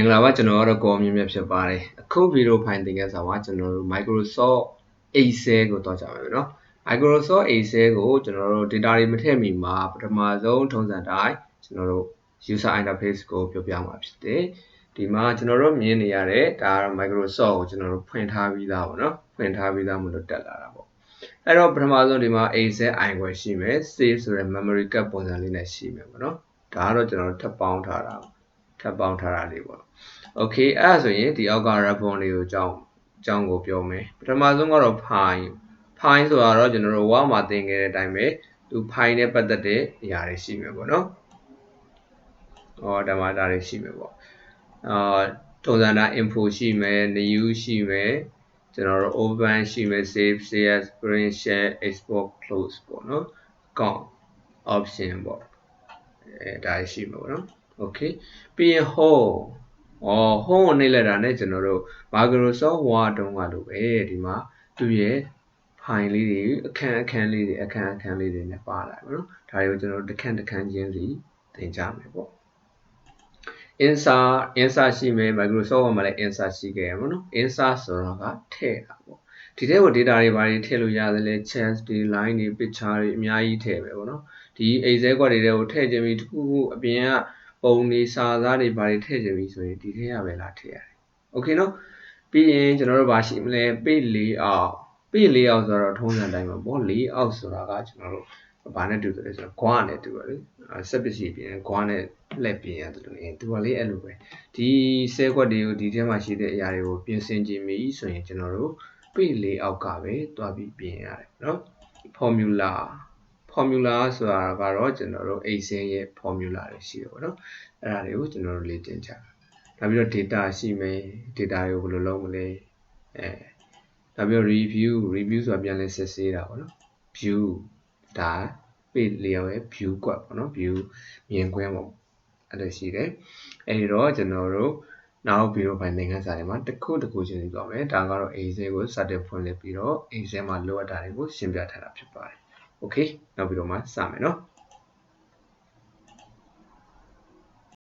င်္ဂလာပါကျွန်တော်ကတော့ကိုအောင်မြင့်မြတ်ဖြစ်ပါတယ်အခုဗီဒီယိုဖိုင်သင်ခန်းစာမှာကျွန်တော်တို့ Microsoft Excel ကိုတော့ကြာမယ်နော် Microsoft Excel ကိုကျွန်တော်တို့ data တွေမထည့်မီမှာပထမဆုံးထုံးစံတိုင်းကျွန်တော်တို့ user interface ကိုပြောပြမှာဖြစ်တယ်ဒီမှာကျွန်တော်တို့မြင်နေရတဲ့ဒါကတော့ Microsoft ကိုကျွန်တော်တို့ဖွင့်ထားပြီးသားပေါ့နော်ဖွင့်ထားပြီးသားမလို့တက်လာတာပေါ့အဲ့တော့ပထမဆုံးဒီမှာ Excel icon ရှိမယ် save ဆိုတဲ့ memory card ပုံစံလေးနဲ့ရှိမယ်ပေါ့နော်ဒါကတော့ကျွန်တော်တို့ထပ်ပေါင်းထားတာလေးပေါ့ Okay အဲ့ဒါဆိုရင်ဒီအောက်က ribbon လေးကိုအကြောင်းကိုပြောမယ်ပထမဆုံးကတော့ file ဆိုတာတော့ကျွန်တော်တို့ Word မှာသင်ခဲ့တဲ့အတိုင်းပဲသူ file နဲ့ပတ်သက်တဲ့အရာတွေရှိမယ်ပေါ့နော်ဒါမှဒါတွေရှိမယ်ပေါ့ထုံစံတိုင်း info ရှိမယ် new ရှိမယ်ကျွန်တော်တို့ open ရှိမယ် save share print share export close ပေါ့နော် count option ပေါ့ဒါရှိမှာပေါ့နော် okay ပြီးရင် home ကိုနှိပ်လိုက်တာနဲ့ကျွန်တော်တို့ Microsoft Word တုံးကလိုပဲဒီမှာသူ့ရဲ့ file လေးတွေအခန်းလေးတွေနဲ့ပါလာပြီနော်ဒါတွေကိုကျွန်တော်တို့တစ်ခန်းချင်းစီသင်ကြမယ်ပေါ့ insert ရှိမယ် Microsoft Word မှာလည်း insert ရှိခဲ့ရမှာနော် insert ဆိုတော့ကထည့်တာပေါ့ဒီထဲကို data တွေဘာတွေထည့်လို့ရတယ်လဲ chat တွေ line တွေ picture တွေအများကြီးထည့်ပဲပေါ့နော်ဒီ Excel ကွက်တွေကိုထည့်ခြင်းပြီးတစ်ခုခုအပြင်ကပုံတွေစာသားတွေဘာတွေထည့်ခြင်းပြီးဆိုရင်ဒီထဲကပဲလာထည့်ရတယ် Okay နော်ပြီးရင်ကျွန်တော်တို့ဘာရှိမလဲ page layout ဆိုတော့ထုံးစံတိုင်းမှာပေါ့ layout ဆိုတာကကျွန်တော်တို့ဘာနဲ့တူတယ်ဆိုတော့ gua နဲ့တူတယ်လေစက်ပစ္စည်းပြင် gua နဲ့လှည့်ပြင်ရတယ်လို့သူကလေးအဲ့လိုပဲဒီ cell ကွက်တွေကိုဒီထဲမှာရှိတဲ့အရာတွေကိုပြင်ဆင်ခြင်းမီဆိုရင်ကျွန်တော်တို့ page layout ကပဲတွားပြီးပြင်ရတယ်နော် formula ဆိုတာကတော့ကျွန်တော်တို့ Excel ရဲ့ formula တွေရှိတယ်ပေါ့နော်အဲ့ဒါတွေကိုကျွန်တော်တို့လေ့ကျင့်ကြနောက်ပြီးတော့ data ရှိမယ် data တွေကိုဘယ်လိုလုပ်မလဲနောက်ပြီးတော့ review ဆိုတာပြန်လည်စစ်ဆေးတာပေါ့နော် view ဒါ page layout ရဲ့ view ကွက်ပေါ့နော် view မြင်ကွင်းပေါ့အဲ့လိုရှိတယ်အဲ့ဒီတော့ကျွန်တော်တို့နောက်ဗီဒီယိုဖိုင်သင်ခန်းစာတွေမှာတစ်ခုချင်းစီသွားမယ်ဒါကတော့ Excel ကိုစတင်ဖွင့်လှစ်ပြီးတော့ Excel မှာလိုအပ်တာတွေကိုရှင်းပြထားတာဖြစ်ပါတယ် Okay နောက်ဗီဒီယိုမှာစမယ်နော်